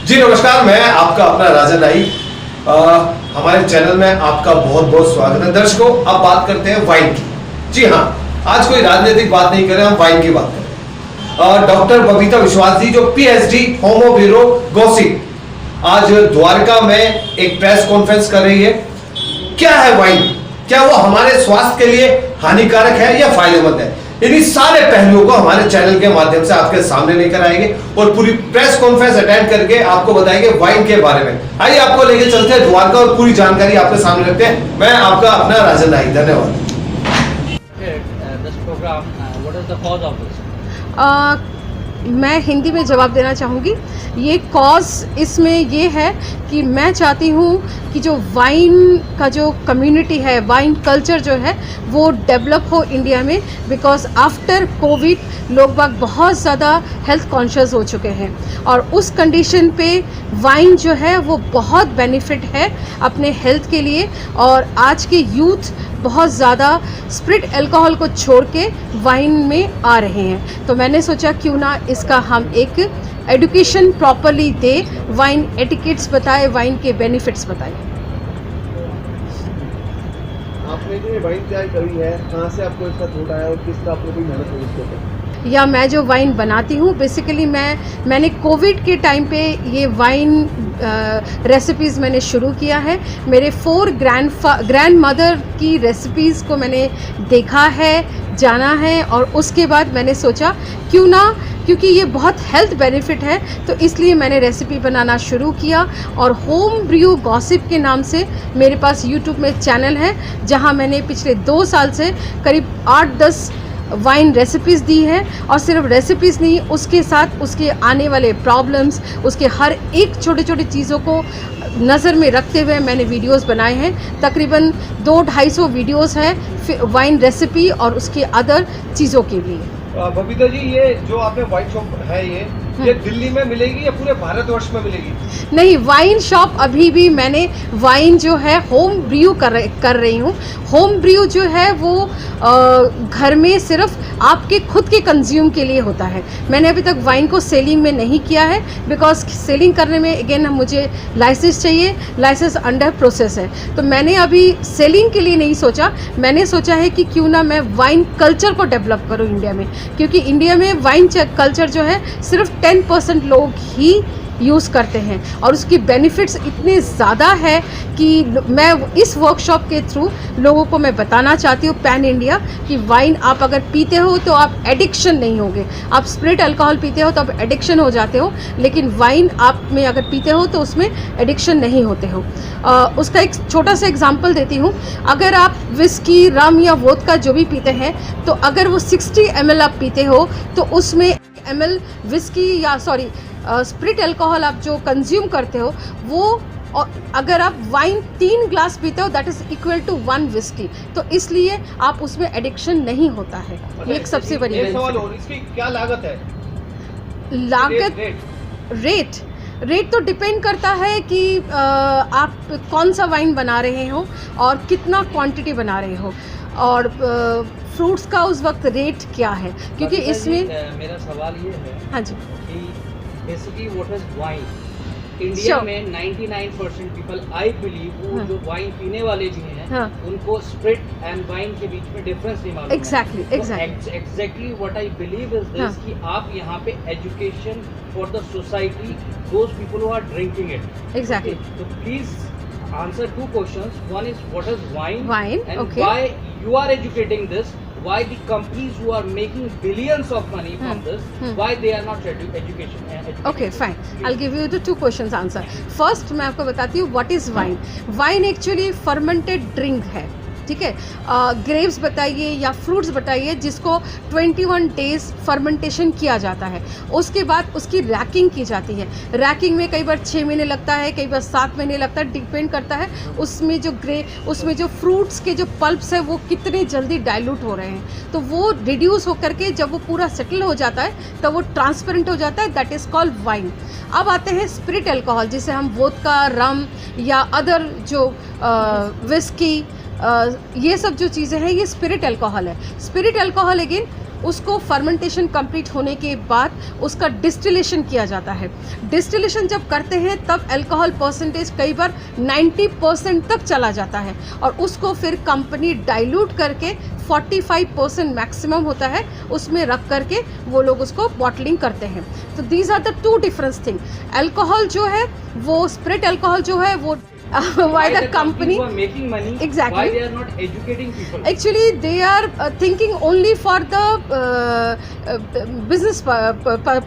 जी नमस्कार, मैं आपका अपना राजन नाई। हमारे चैनल में आपका बहुत बहुत स्वागत है। दर्शकों, अब बात करते हैं वाइन की। जी हाँ, आज कोई राजनीतिक बात नहीं करें, हम वाइन की बात करें। डॉक्टर बबीता विश्वास जी जो पीएचडी होमो ब्यूरो गॉसिप आज द्वारका में एक प्रेस कॉन्फ्रेंस कर रही है। क्या है वाइन, क्या वो हमारे स्वास्थ्य के लिए हानिकारक है या फायदेमंद है, इन्हीं सारे पहलुओं को हमारे चैनल के माध्यम से आपके सामने लेकर आएंगे और पूरी प्रेस कॉन्फ्रेंस अटेंड करके आपको बताएंगे वाइन के बारे में। आइए आपको लेके चलते हैं द्वारका और पूरी जानकारी आपके सामने रखते हैं। मैं आपका अपना राजन नाई, धन्यवाद। मैं हिंदी में जवाब देना चाहूँगी। ये कॉज इसमें ये है कि मैं चाहती हूँ कि जो वाइन का जो कम्युनिटी है, वाइन कल्चर जो है वो डेवलप हो इंडिया में। बिकॉज आफ्टर कोविड लोग बाग बहुत ज़्यादा हेल्थ कॉन्शियस हो चुके हैं और उस कंडीशन पे वाइन जो है वो बहुत बेनिफिट है अपने हेल्थ के लिए। और आज के यूथ बहुत ज़्यादा स्प्रिट अल्कोहल को छोड़ के वाइन में आ रहे हैं, तो मैंने सोचा क्यों ना इसका हम एक एजुकेशन प्रॉपरली दे, वाइन एटिकेट्स बताए, वाइन के बेनिफिट्स बताए। आपने जो वाइन तैयार करी है, कहाँ से आपको इसका थॉट आया और किस तरह आपने कोई मेहनत की इसके ऊपर? या मैं जो वाइन बनाती हूँ बेसिकली मैंने कोविड के टाइम पे ये वाइन रेसिपीज़ मैंने शुरू किया है। मेरे 4 ग्रैंड मदर की रेसिपीज़ को मैंने देखा है, जाना है, और उसके बाद मैंने सोचा क्यों ना, क्योंकि ये बहुत हेल्थ बेनिफिट है तो इसलिए मैंने रेसिपी बनाना शुरू किया। और होम ब्रू गॉसिप के नाम से मेरे पास यूट्यूब में चैनल है जहाँ मैंने पिछले 2 साल से करीब 8-10 वाइन रेसिपीज़ दी है। और सिर्फ रेसिपीज़ नहीं, उसके साथ उसके आने वाले प्रॉब्लम्स, उसके हर एक छोटे छोटे चीज़ों को नज़र में रखते हुए मैंने वीडियोस बनाए हैं। तकरीबन 200-250 वीडियोस हैं वाइन रेसिपी और उसके अदर चीज़ों के लिए। बबीता जी, ये जो आपने वाइन शॉप है ये दिल्ली में मिलेगी या पूरे भारतवर्ष में मिलेगी? नहीं, वाइन शॉप अभी भी मैंने वाइन जो है होम ब्रू कर रही हूँ। होम ब्रू जो है वो घर में सिर्फ आपके खुद के कंज्यूम के लिए होता है। मैंने अभी तक वाइन को सेलिंग में नहीं किया है, बिकॉज सेलिंग करने में अगेन मुझे लाइसेंस चाहिए, लाइसेंस अंडर प्रोसेस है, तो मैंने अभी सेलिंग के लिए नहीं सोचा। मैंने सोचा है कि क्यों ना मैं वाइन कल्चर को डेवलप करूँ इंडिया में, क्योंकि इंडिया में वाइन कल्चर जो है सिर्फ 10% लोग ही यूज़ करते हैं और उसकी बेनिफिट्स इतने ज़्यादा है कि मैं इस वर्कशॉप के थ्रू लोगों को मैं बताना चाहती हूँ पैन इंडिया कि वाइन आप अगर पीते हो तो आप एडिक्शन नहीं होगे। आप स्प्रिट अल्कोहल पीते हो तो आप एडिक्शन हो जाते हो, लेकिन वाइन आप में अगर पीते हो तो उसमें एडिक्शन नहीं होते हो। उसका एक छोटा सा एग्जांपल देती हूँ। अगर आप विस्की, रम या वोदका जो भी पीते हैं, तो अगर वो 60 ml आप पीते हो तो उसमें ml विस्की या स्प्रिट अल्कोहल आप जो कंज्यूम करते हो वो, और अगर आप वाइन 3 ग्लास पीते हो that is equal to 1 whisky, तो इसलिए आप उसमें एडिक्शन नहीं होता है। ये एक सबसे बड़ी सवाल और इसकी क्या लागत है? लागत रेट तो डिपेंड करता है कि आप कौन सा वाइन बना रहे हो और कितना क्वांटिटी बना रहे हो, और फ्रूट्स का उस वक्त रेट क्या है, क्योंकि इसमें मेरा सवाल ये है, हाँ जी, कि basically what is wine India में 99% पीपल आई बिलीव वो जो वाइन पीने वाले भी हैं उनको स्प्रिट एंड वाइन के बीच में डिफरेंस नहीं मालूम। Exactly what I believe is this कि आप यहाँ पे education for the society, those people who are drinking it. Exactly, तो please answer 2 questions. One is what is wine and okay. why you are educating this, why the companies who are making billions of money from this, why they are not education. Okay, fine. I'll give you the 2 questions answer. First, मैं आपको बताती हूँ what is wine. Wine actually fermented drink है, ठीक है। Grapes बताइए या fruits बताइए जिसको 21 डेज फर्मेंटेशन किया जाता है, उसके बाद उसकी रैकिंग की जाती है। रैकिंग में कई बार 6 महीने लगता है, कई बार 7 महीने लगता है, डिपेंड करता है उसमें जो फ्रूट्स के जो पल्प्स है वो कितने जल्दी डाइल्यूट हो रहे हैं, तो वो रिड्यूस होकर के जब वो पूरा सेटल हो जाता है तब वो ट्रांसपेरेंट हो जाता है, दैट इज़ कॉल्ड वाइन। अब आते हैं स्पिरिट अल्कोहल, जिसे हम वोदका, रम या अदर जो विस्की, ये सब जो चीज़ें हैं ये स्पिरिट अल्कोहल है। स्पिरिट अल्कोहल अगेन उसको फर्मेंटेशन कंप्लीट होने के बाद उसका डिस्टिलेशन किया जाता है। डिस्टिलेशन जब करते हैं तब अल्कोहल परसेंटेज कई बार 90% तक चला जाता है और उसको फिर कंपनी डाइल्यूट करके 45% मैक्सिमम होता है उसमें रख करके वो लोग उसको बॉटलिंग करते हैं। तो these are the two difference thing. Alcohol जो है वो स्प्रिट अल्कोहल जो है वो why the company who are making money, Exactly. why they are not educating people? actually they are thinking only for the business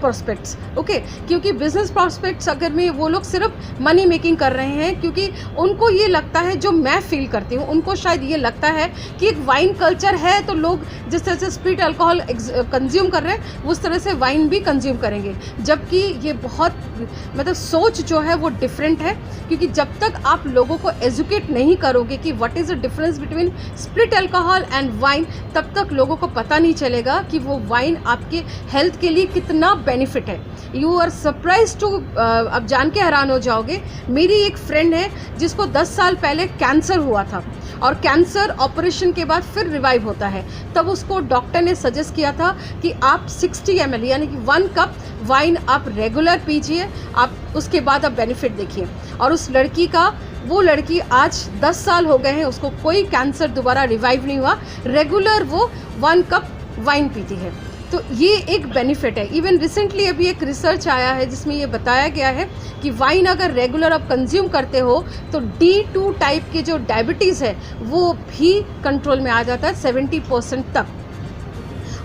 prospects, okay? क्योंकि business prospects अगर में वो लोग सिर्फ मनी मेकिंग कर रहे हैं, क्योंकि उनको ये लगता है, जो मैं फील करती हूँ, उनको शायद ये लगता है कि एक वाइन कल्चर है तो लोग जिस तरह से स्प्रिट अल्कोहल कंज्यूम कर रहे हैं उस तरह से वाइन भी कंज्यूम करेंगे, जबकि ये बहुत मतलब सोच जो है वो डिफरेंट है। क्योंकि जब तक आप लोगों को एजुकेट नहीं करोगे कि what is the difference between spirit alcohol and wine, तब तक लोगों को पता नहीं चलेगा कि वो वाइन आपके हेल्थ के लिए कितना बेनिफिट है। यू आर सरप्राइज टू, अब जान के हैरान हो जाओगे, मेरी एक फ्रेंड है जिसको 10 साल पहले कैंसर हुआ था और कैंसर ऑपरेशन के बाद फिर रिवाइव होता है। तब उसको डॉक्टर ने सजेस्ट किया था कि आप 60 ml यानी कि 1 कप वाइन आप रेगुलर पीजिए, आप उसके बाद आप बेनिफिट देखिए। और उस लड़की का, वो लड़की आज 10 साल हो गए हैं, उसको कोई कैंसर दोबारा रिवाइव नहीं हुआ, रेगुलर वो 1 कप वाइन पीती है। तो ये एक बेनिफिट है। इवन रिसेंटली अभी एक रिसर्च आया है जिसमें ये बताया गया है कि वाइन अगर रेगुलर आप कंज्यूम करते हो तो D2 टाइप के जो डायबिटीज़ है वो भी कंट्रोल में आ जाता है 70% तक।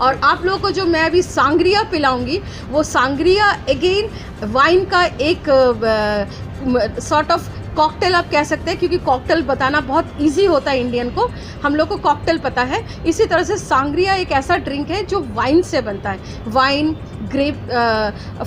और आप लोगों को जो मैं अभी सांग्रिया पिलाऊंगी, वो सांग्रिया अगेन वाइन का एक सॉर्ट ऑफ कॉकटेल आप कह सकते हैं, क्योंकि कॉकटेल बताना बहुत इजी होता है इंडियन को, हम लोग को कॉकटेल पता है। इसी तरह से सांग्रिया एक ऐसा ड्रिंक है जो वाइन से बनता है। वाइन, ग्रेप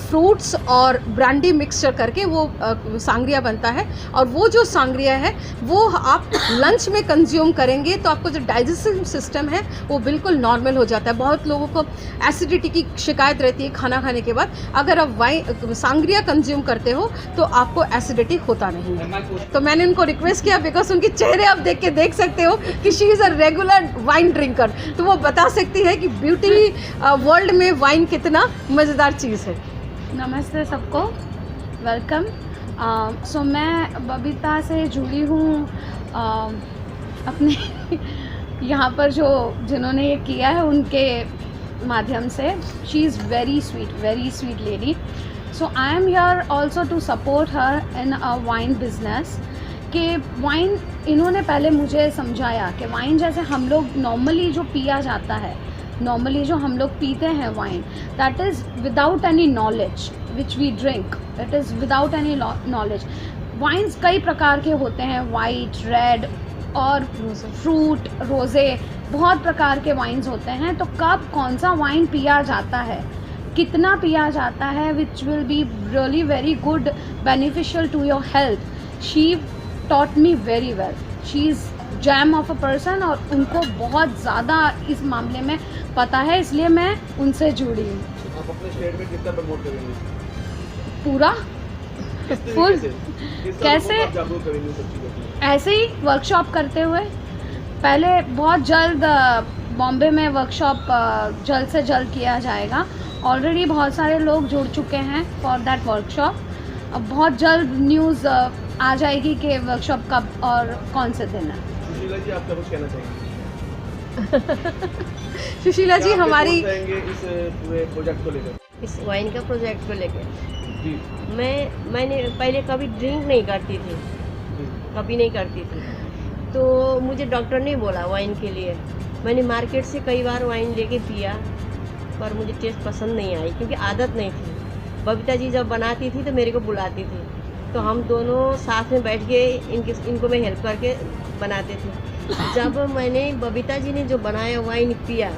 फ्रूट्स और ब्रांडी मिक्सचर करके वो सांग्रिया बनता है। और वो जो सांग्रिया है वो आप लंच में कंज्यूम करेंगे तो आपको जो डाइजेस्टिव सिस्टम है वो बिल्कुल नॉर्मल हो जाता है। बहुत लोगों को एसिडिटी की शिकायत रहती है खाना खाने के बाद, अगर आप वाइन सांग्रिया कंज्यूम करते हो तो आपको एसिडिटी होता नहीं है। तो मैंने उनको रिक्वेस्ट किया, बिकॉज उनके चेहरे आप देख सकते हो कि she is a regular wine drinker, तो वो बता सकती है कि ब्यूटी वर्ल्ड में वाइन कितना मज़ेदार चीज़ है। नमस्ते सबको, वेलकम। सो मैं बबीता से जुड़ी हूँ अपने यहाँ पर जो जिन्होंने ये किया है उनके माध्यम से। She is very sweet lady. So I am here also to support her in a wine business. कि वाइन इन्होंने पहले मुझे समझाया कि वाइन जैसे हम लोग नॉर्मली जो पिया जाता है, नॉर्मली जो हम लोग पीते हैं wine, that is without any knowledge which we drink, it is without any knowledge. Wines कई प्रकार के होते हैं, वाइट, रेड और फ्रूट, रोज़े, बहुत प्रकार के वाइन्स होते हैं। तो कब कौन सा वाइन पिया जाता है, कितना पिया जाता है, which will be really very good beneficial to your health. She taught me very well. She is gem of a person और उनको बहुत ज़्यादा इस मामले में पता है, इसलिए मैं उनसे जुड़ी हूँ। आप अपने स्टेट में कितना प्रमोट करेंगे? पूरा फुल कैसे? जागरूक करेंगे सब चीज़ों को? ऐसे ही वर्कशॉप करते हुए, पहले बहुत जल्द बॉम्बे में वर्कशॉप जल्द से जल्द किया जाएगा। ऑलरेडी बहुत सारे लोग जुड़ चुके हैं फॉर दैट वर्कशॉप। अब बहुत जल्द न्यूज़ आ जाएगी कि वर्कशॉप कब और कौन से दिन है। सुशीला जी, आप क्या कुछ कहना चाहेंगे? सुशीला जी, हमारी इस पूरे प्रोजेक्ट को लेकर, इस वाइन का प्रोजेक्ट को लेकर जी मैंने पहले कभी ड्रिंक नहीं करती थी, कभी नहीं करती थी। तो मुझे डॉक्टर ने बोला वाइन के लिए। मैंने मार्केट से कई बार वाइन लेके पिया, पर मुझे टेस्ट पसंद नहीं आई, क्योंकि आदत नहीं थी। बबीता जी जब बनाती थी तो मेरे को बुलाती थी, तो हम दोनों साथ में बैठ के इनको मैं हेल्प करके बनाते थे। जब मैंने बबीता जी ने जो बनाया वाइन पिया,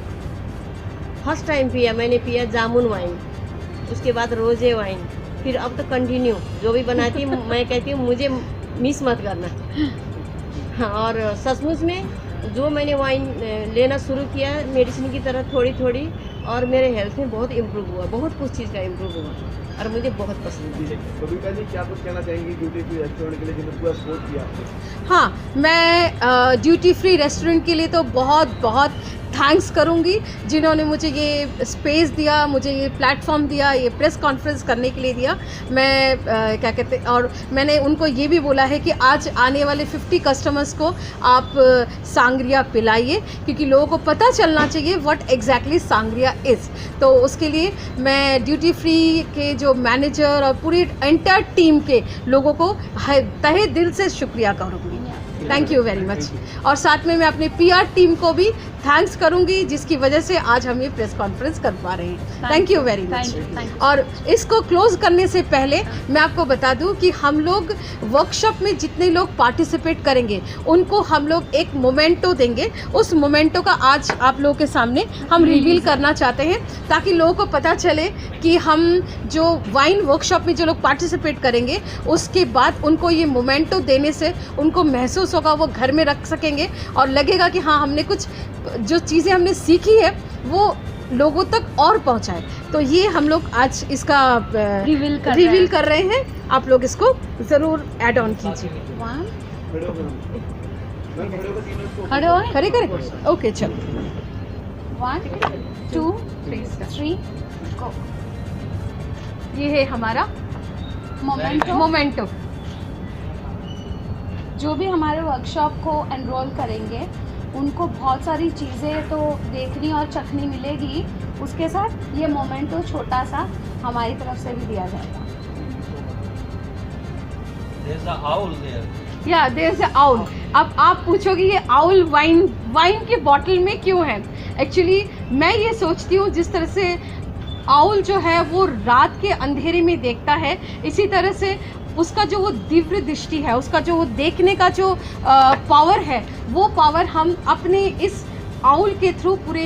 फर्स्ट टाइम पिया, मैंने पिया जामुन वाइन, उसके बाद रोज़े वाइन, फिर अब तो कंटिन्यू जो भी बनाती मैं कहती हूँ मुझे मिस मत करना। हाँ, और सचमुच में जो मैंने वाइन लेना शुरू किया मेडिसिन की तरह थोड़ी थोड़ी, और मेरे हेल्थ में बहुत इम्प्रूव हुआ, बहुत कुछ चीज़ का इम्प्रूव हुआ और मुझे बहुत पसंद है। बबीता जी, क्या कुछ कहना चाहेंगी ड्यूटी फ्री रेस्टोरेंट के लिए जिन्होंने पूरा सपोर्ट किया? हाँ, मैं ड्यूटी फ्री रेस्टोरेंट के लिए तो बहुत बहुत थैंक्स करूँगी जिन्होंने मुझे ये स्पेस दिया, मुझे ये प्लेटफॉर्म दिया, ये प्रेस कॉन्फ्रेंस करने के लिए दिया। मैं क्या कहते हैं, और मैंने उनको ये भी बोला है कि आज आने वाले 50 कस्टमर्स को आप सांगरिया पिलाइए, क्योंकि लोगों को पता चलना चाहिए व्हाट एग्जैक्टली सांगरिया इज़। तो उसके लिए मैं ड्यूटी फ्री के जो मैनेजर और पूरी एंटायर टीम के लोगों को तहे दिल से शुक्रिया करूँगी। Thank you very much. और साथ में मैं अपने PR टीम को भी थैंक्स करूंगी, जिसकी वजह से आज हम ये प्रेस कॉन्फ्रेंस कर पा रहे हैं। Thank you very much. और इसको क्लोज करने से पहले मैं आपको बता दूं कि हम लोग वर्कशॉप में जितने लोग पार्टिसिपेट करेंगे उनको हम लोग एक मोमेंटो देंगे। उस मोमेंटो का आज आप लोगों के सामने हम रिवील करना चाहते हैं, ताकि लोगों को पता चले कि हम जो वाइन वर्कशॉप में जो लोग पार्टिसिपेट करेंगे उसके बाद उनको ये मोमेंटो देने से उनको महसूस होगा, वो घर में रख सकेंगे और लगेगा कि हाँ हमने कुछ जो चीज़ें हमने सीखी है वो लोगों तक और पहुंचाए। तो ये हम लोग आज इसका रिवील कर रहे हैं। आप लोग इसको ज़रूर ऐड ऑन कीजिए। खड़े करें? ओके चलो 1 2 3 गो। ये है हमारा मोमेंटो। जो भी हमारे वर्कशॉप को एनरोल करेंगे उनको बहुत सारी चीज़ें तो देखनी और चखनी मिलेगी, उसके साथ ये मोमेंटो छोटा सा हमारी तरफ से भी दिया जाएगा। या देयर इज अ आउल। अब आप पूछोगे ये आउल वाइन के बॉटल में क्यों है? एक्चुअली मैं ये सोचती हूँ जिस तरह से आउल जो है वो रात के अंधेरे में देखता है, इसी तरह से उसका जो वो दिव्य दृष्टि है, उसका जो वो देखने का जो पावर है, वो पावर हम अपने इस आउल के थ्रू पूरे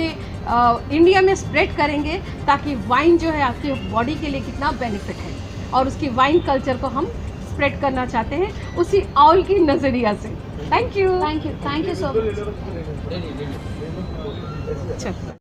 इंडिया में स्प्रेड करेंगे, ताकि वाइन जो है आपकी बॉडी के लिए कितना बेनिफिट है और उसकी वाइन कल्चर को हम स्प्रेड करना चाहते हैं उसी आउल की नज़रिया से। Thank you so much.